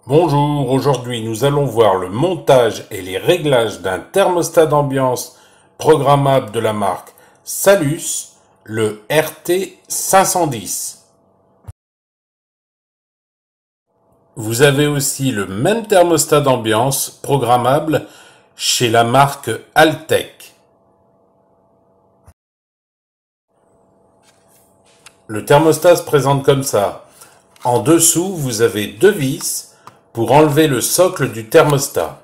Bonjour, aujourd'hui nous allons voir le montage et les réglages d'un thermostat d'ambiance programmable de la marque Salus, le RT510. Vous avez aussi le même thermostat d'ambiance programmable chez la marque Altec. Le thermostat se présente comme ça. En dessous, vous avez deux vis pour enlever le socle du thermostat.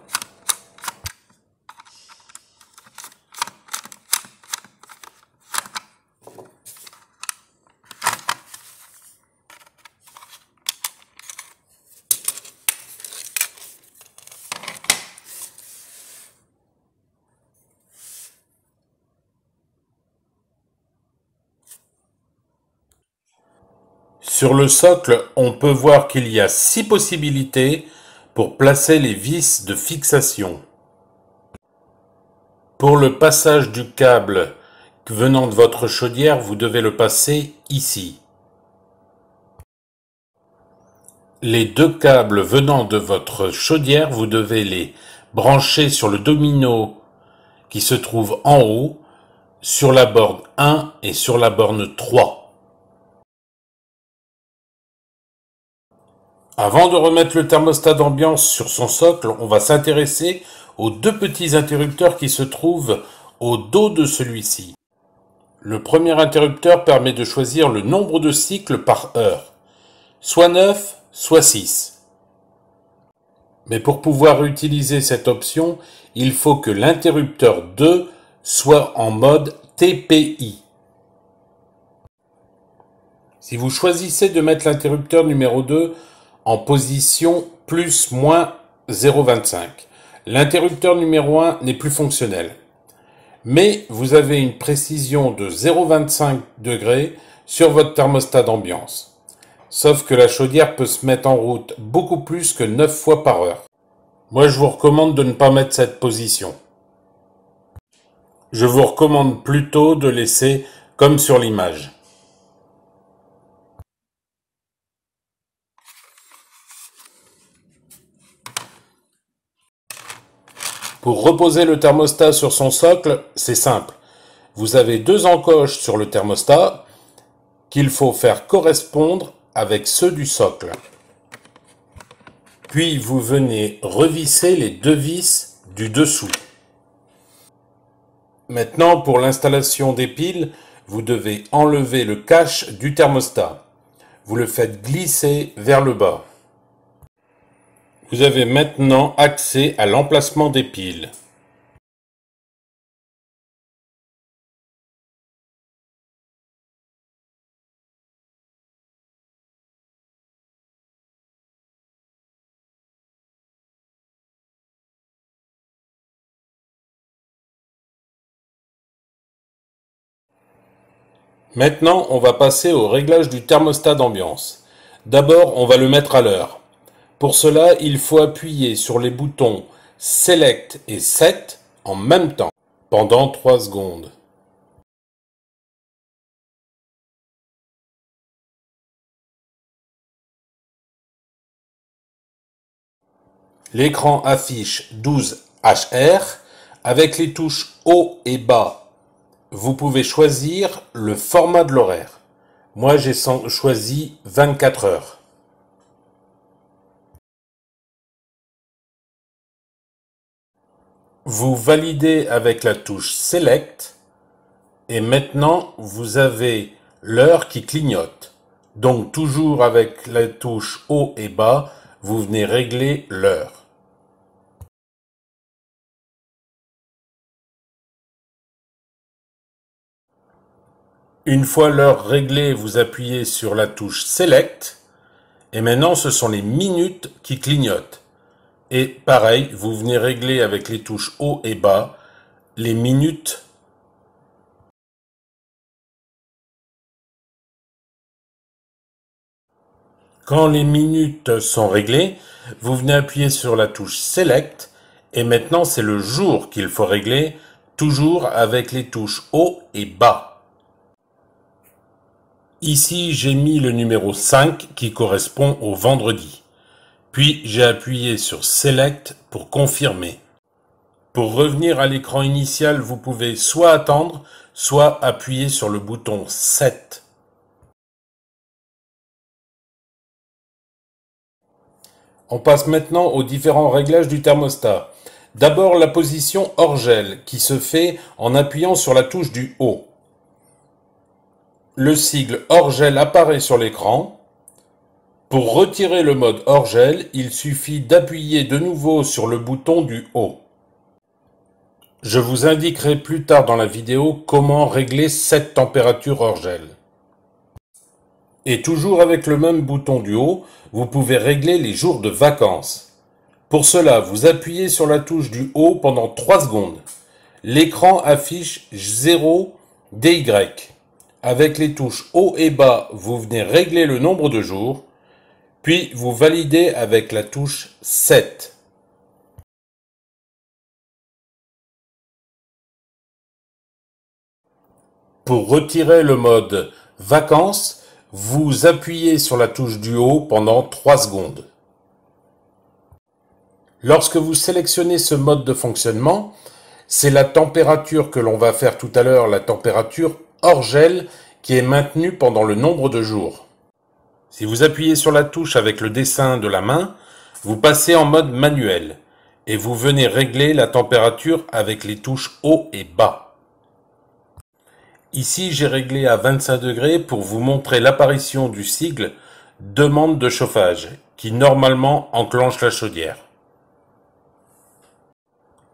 Sur le socle, on peut voir qu'il y a 6 possibilités pour placer les vis de fixation. Pour le passage du câble venant de votre chaudière, vous devez le passer ici. Les deux câbles venant de votre chaudière, vous devez les brancher sur le domino qui se trouve en haut, sur la borne 1 et sur la borne 3. Avant de remettre le thermostat d'ambiance sur son socle, on va s'intéresser aux deux petits interrupteurs qui se trouvent au dos de celui-ci. Le premier interrupteur permet de choisir le nombre de cycles par heure, soit 9, soit 6. Mais pour pouvoir utiliser cette option, il faut que l'interrupteur 2 soit en mode TPI. Si vous choisissez de mettre l'interrupteur numéro 2 en position plus-moins 0,25, l'interrupteur numéro 1 n'est plus fonctionnel. Mais vous avez une précision de 0,25 degrés sur votre thermostat d'ambiance. Sauf que la chaudière peut se mettre en route beaucoup plus que 9 fois par heure. Moi, je vous recommande de ne pas mettre cette position. Je vous recommande plutôt de laisser comme sur l'image. Pour reposer le thermostat sur son socle, c'est simple. Vous avez deux encoches sur le thermostat qu'il faut faire correspondre avec ceux du socle. Puis vous venez revisser les deux vis du dessous. Maintenant, pour l'installation des piles, vous devez enlever le cache du thermostat. Vous le faites glisser vers le bas. Vous avez maintenant accès à l'emplacement des piles. Maintenant, on va passer au réglage du thermostat d'ambiance. D'abord, on va le mettre à l'heure. Pour cela, il faut appuyer sur les boutons Select et Set en même temps, pendant 3 secondes. L'écran affiche 12 HR avec les touches haut et bas. Vous pouvez choisir le format de l'horaire. Moi, j'ai choisi 24 heures. Vous validez avec la touche Select et maintenant vous avez l'heure qui clignote. Donc toujours avec la touche haut et bas, vous venez régler l'heure. Une fois l'heure réglée, vous appuyez sur la touche Select et maintenant ce sont les minutes qui clignotent. Et pareil, vous venez régler avec les touches haut et bas les minutes. Quand les minutes sont réglées, vous venez appuyer sur la touche Select et maintenant c'est le jour qu'il faut régler, toujours avec les touches haut et bas. Ici, j'ai mis le numéro 5 qui correspond au vendredi. Puis j'ai appuyé sur Select pour confirmer. Pour revenir à l'écran initial, vous pouvez soit attendre, soit appuyer sur le bouton 7. On passe maintenant aux différents réglages du thermostat. D'abord la position hors gel qui se fait en appuyant sur la touche du haut. Le sigle hors gel apparaît sur l'écran. Pour retirer le mode hors gel, il suffit d'appuyer de nouveau sur le bouton du haut. Je vous indiquerai plus tard dans la vidéo comment régler cette température hors gel. Et toujours avec le même bouton du haut, vous pouvez régler les jours de vacances. Pour cela, vous appuyez sur la touche du haut pendant 3 secondes. L'écran affiche 0 DY. Avec les touches haut et bas, vous venez régler le nombre de jours, puis vous validez avec la touche 7. Pour retirer le mode vacances, vous appuyez sur la touche du haut pendant 3 secondes. Lorsque vous sélectionnez ce mode de fonctionnement, c'est la température que l'on va faire tout à l'heure, la température hors gel, qui est maintenue pendant le nombre de jours. Si vous appuyez sur la touche avec le dessin de la main, vous passez en mode manuel et vous venez régler la température avec les touches haut et bas. Ici, j'ai réglé à 25 degrés pour vous montrer l'apparition du sigle « Demande de chauffage » qui normalement enclenche la chaudière.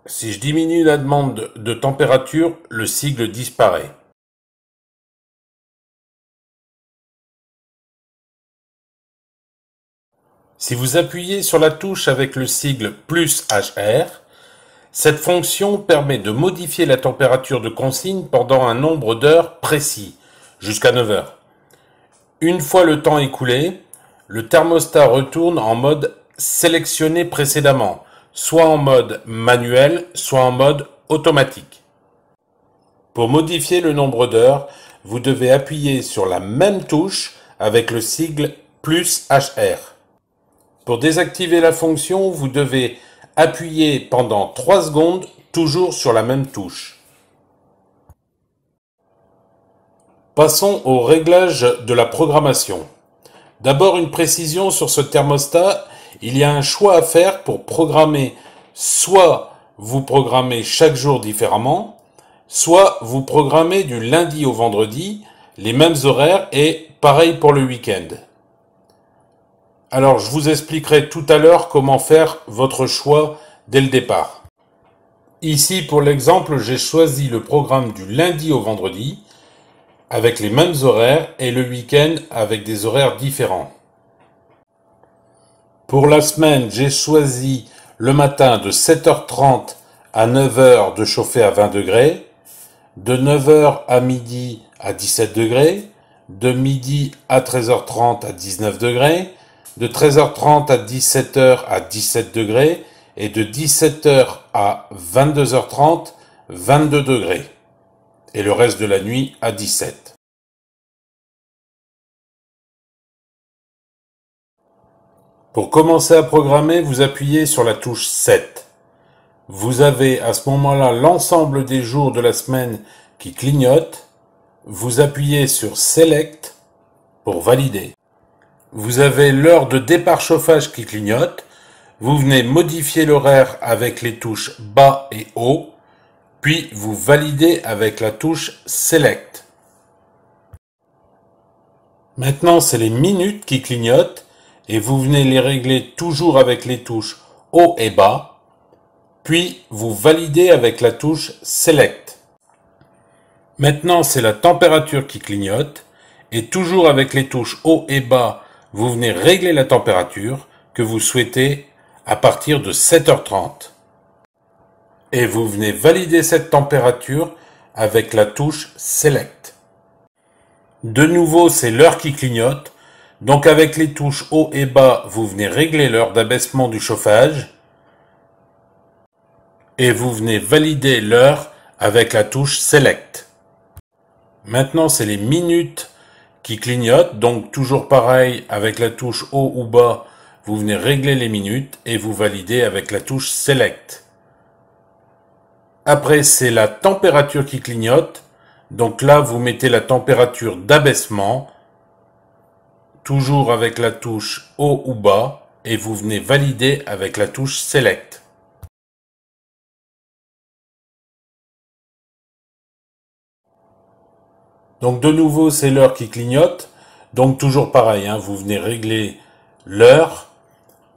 Si je diminue la demande de température, le sigle disparaît. Si vous appuyez sur la touche avec le sigle plus HR, cette fonction permet de modifier la température de consigne pendant un nombre d'heures précis, jusqu'à 9 heures. Une fois le temps écoulé, le thermostat retourne en mode sélectionné précédemment, soit en mode manuel, soit en mode automatique. Pour modifier le nombre d'heures, vous devez appuyer sur la même touche avec le sigle plus HR. Pour désactiver la fonction, vous devez appuyer pendant 3 secondes, toujours sur la même touche. Passons au réglage de la programmation. D'abord une précision sur ce thermostat, il y a un choix à faire pour programmer, soit vous programmez chaque jour différemment, soit vous programmez du lundi au vendredi, les mêmes horaires et pareil pour le week-end. Alors, je vous expliquerai tout à l'heure comment faire votre choix dès le départ. Ici, pour l'exemple, j'ai choisi le programme du lundi au vendredi, avec les mêmes horaires, et le week-end avec des horaires différents. Pour la semaine, j'ai choisi le matin de 7h30 à 9h de chauffer à 20 degrés, de 9h à midi à 17 degrés, de midi à 13h30 à 19 degrés, de 13h30 à 17h à 17 degrés et de 17h à 22h30, 22 degrés. Et le reste de la nuit à 17. Pour commencer à programmer, vous appuyez sur la touche 7. Vous avez à ce moment-là l'ensemble des jours de la semaine qui clignotent. Vous appuyez sur Select pour valider. Vous avez l'heure de départ chauffage qui clignote. Vous venez modifier l'horaire avec les touches bas et haut, puis vous validez avec la touche Select. Maintenant, c'est les minutes qui clignotent et vous venez les régler toujours avec les touches haut et bas, puis vous validez avec la touche Select. Maintenant, c'est la température qui clignote et toujours avec les touches haut et bas, vous venez régler la température que vous souhaitez à partir de 7h30. Et vous venez valider cette température avec la touche Select. De nouveau, c'est l'heure qui clignote. Donc avec les touches haut et bas, vous venez régler l'heure d'abaissement du chauffage. Et vous venez valider l'heure avec la touche Select. Maintenant, c'est les minutes qui clignotent, donc toujours pareil, avec la touche haut ou bas, vous venez régler les minutes et vous validez avec la touche Select. Après, c'est la température qui clignote. Donc là, vous mettez la température d'abaissement, toujours avec la touche haut ou bas, et vous venez valider avec la touche Select. Donc de nouveau, c'est l'heure qui clignote. Donc toujours pareil, hein, vous venez régler l'heure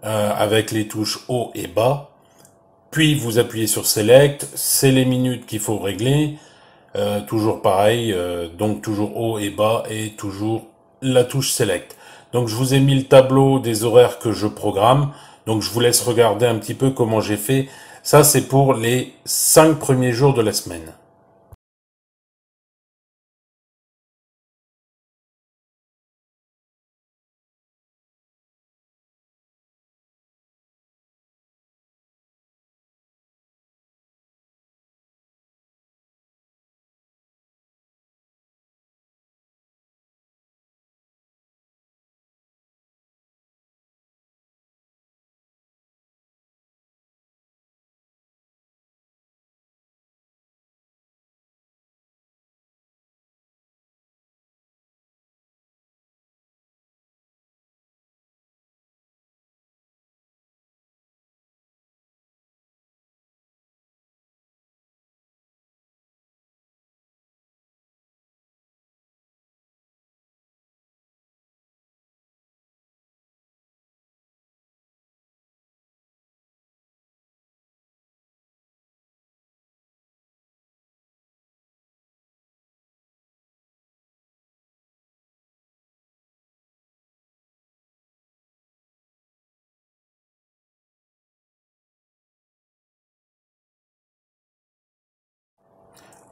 avec les touches haut et bas. Puis vous appuyez sur Select, c'est les minutes qu'il faut régler. Toujours pareil, donc toujours haut et bas et toujours la touche Select. Donc je vous ai mis le tableau des horaires que je programme. Donc je vous laisse regarder un petit peu comment j'ai fait. Ça c'est pour les 5 premiers jours de la semaine.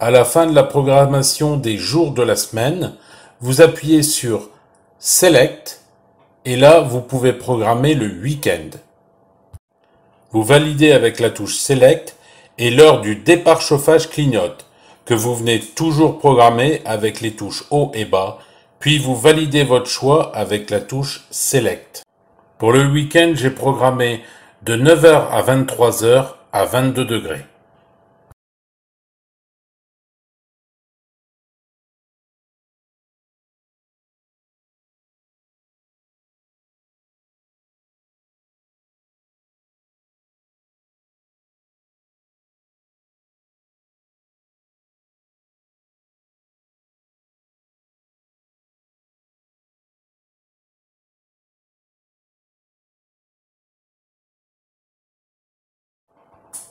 À la fin de la programmation des jours de la semaine, vous appuyez sur Select et là vous pouvez programmer le week-end. Vous validez avec la touche Select et l'heure du départ chauffage clignote, que vous venez toujours programmer avec les touches haut et bas, puis vous validez votre choix avec la touche Select. Pour le week-end, j'ai programmé de 9h à 23h à 22 degrés.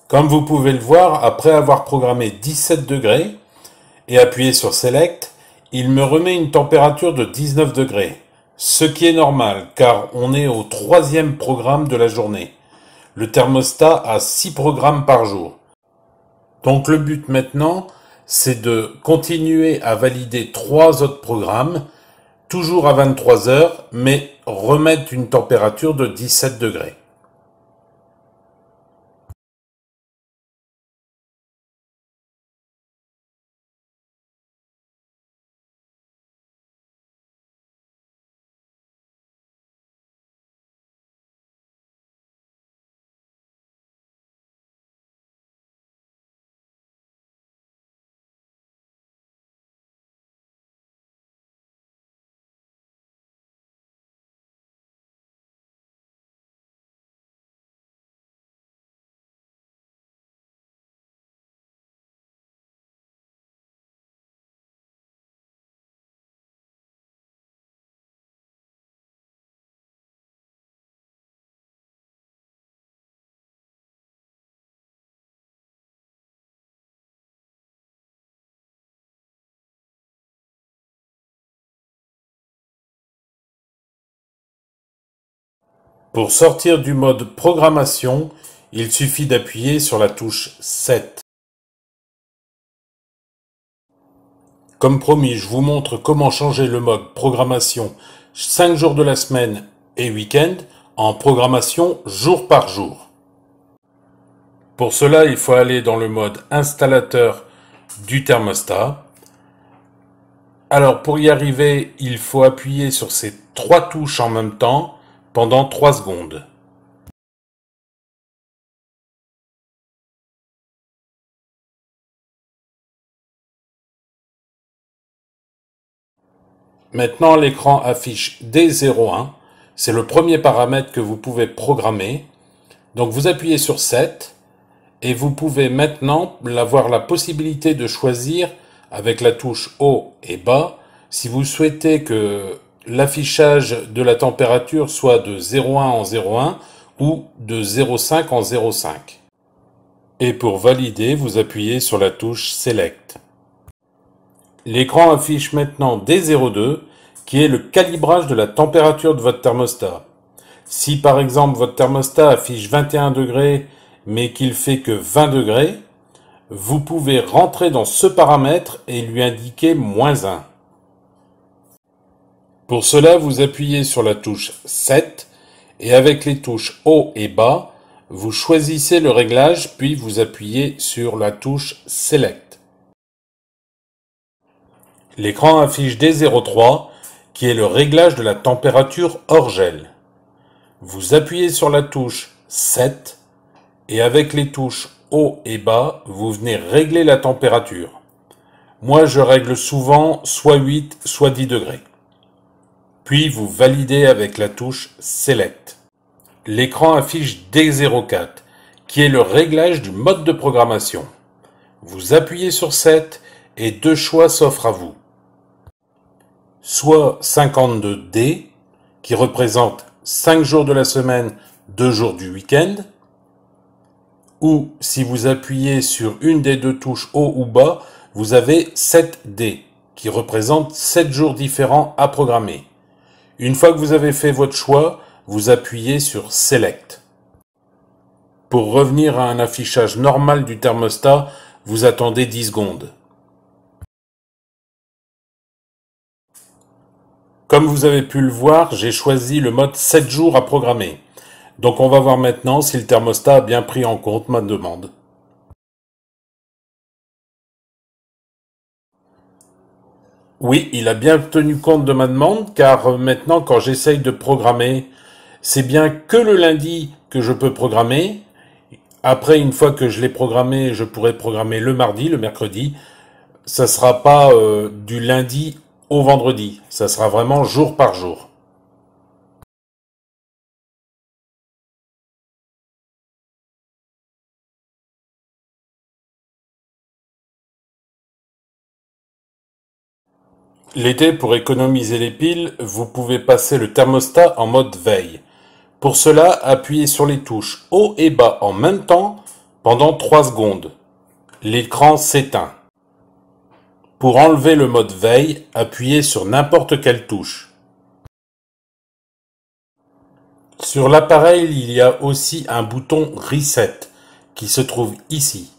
Comme vous pouvez le voir, après avoir programmé 17 degrés et appuyé sur Select, il me remet une température de 19 degrés. Ce qui est normal, car on est au 3e programme de la journée. Le thermostat a 6 programmes par jour. Donc le but maintenant, c'est de continuer à valider 3 autres programmes, toujours à 23 heures, mais remettre une température de 17 degrés. Pour sortir du mode programmation, il suffit d'appuyer sur la touche 7. Comme promis, je vous montre comment changer le mode programmation 5 jours de la semaine et week-end en programmation jour par jour. Pour cela, il faut aller dans le mode installateur du thermostat. Alors pour y arriver, il faut appuyer sur ces 3 touches en même temps pendant 3 secondes. Maintenant, l'écran affiche D01. C'est le premier paramètre que vous pouvez programmer. Donc vous appuyez sur 7 et vous pouvez maintenant avoir la possibilité de choisir avec la touche haut et bas si vous souhaitez que l'affichage de la température soit de 0,1 en 0,1 ou de 0,5 en 0,5. Et pour valider, vous appuyez sur la touche Select. L'écran affiche maintenant D02 qui est le calibrage de la température de votre thermostat. Si par exemple votre thermostat affiche 21 degrés mais qu'il fait que 20 degrés, vous pouvez rentrer dans ce paramètre et lui indiquer -1. Pour cela, vous appuyez sur la touche 7 et avec les touches haut et bas, vous choisissez le réglage puis vous appuyez sur la touche Select. L'écran affiche D03 qui est le réglage de la température hors gel. Vous appuyez sur la touche 7 et avec les touches haut et bas, vous venez régler la température. Moi, je règle souvent soit 8, soit 10 degrés. Puis vous validez avec la touche Select. L'écran affiche D04 qui est le réglage du mode de programmation. Vous appuyez sur 7 et 2 choix s'offrent à vous. Soit 52D qui représente 5 jours de la semaine, 2 jours du week-end, ou si vous appuyez sur une des deux touches haut ou bas, vous avez 7D qui représente 7 jours différents à programmer. Une fois que vous avez fait votre choix, vous appuyez sur Select. Pour revenir à un affichage normal du thermostat, vous attendez 10 secondes. Comme vous avez pu le voir, j'ai choisi le mode 7 jours à programmer. Donc on va voir maintenant si le thermostat a bien pris en compte ma demande. Oui, il a bien tenu compte de ma demande car maintenant quand j'essaye de programmer, c'est bien que le lundi que je peux programmer. Après, une fois que je l'ai programmé, je pourrai programmer le mardi, le mercredi. Ça sera pas du lundi au vendredi. Ça sera vraiment jour par jour. L'été, pour économiser les piles, vous pouvez passer le thermostat en mode veille. Pour cela, appuyez sur les touches haut et bas en même temps pendant 3 secondes. L'écran s'éteint. Pour enlever le mode veille, appuyez sur n'importe quelle touche. Sur l'appareil, il y a aussi un bouton Reset qui se trouve ici.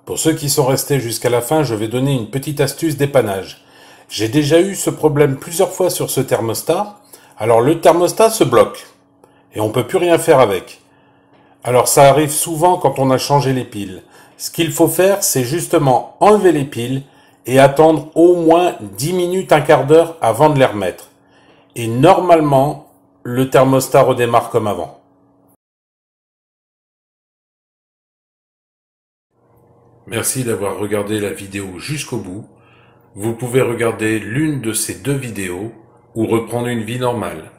Pour ceux qui sont restés jusqu'à la fin, je vais donner une petite astuce dépannage. J'ai déjà eu ce problème plusieurs fois sur ce thermostat. Alors le thermostat se bloque et on peut plus rien faire avec. Alors ça arrive souvent quand on a changé les piles. Ce qu'il faut faire, c'est justement enlever les piles et attendre au moins 10 minutes, un quart d'heure avant de les remettre. Et normalement, le thermostat redémarre comme avant. Merci d'avoir regardé la vidéo jusqu'au bout. Vous pouvez regarder l'une de ces deux vidéos ou reprendre une vie normale.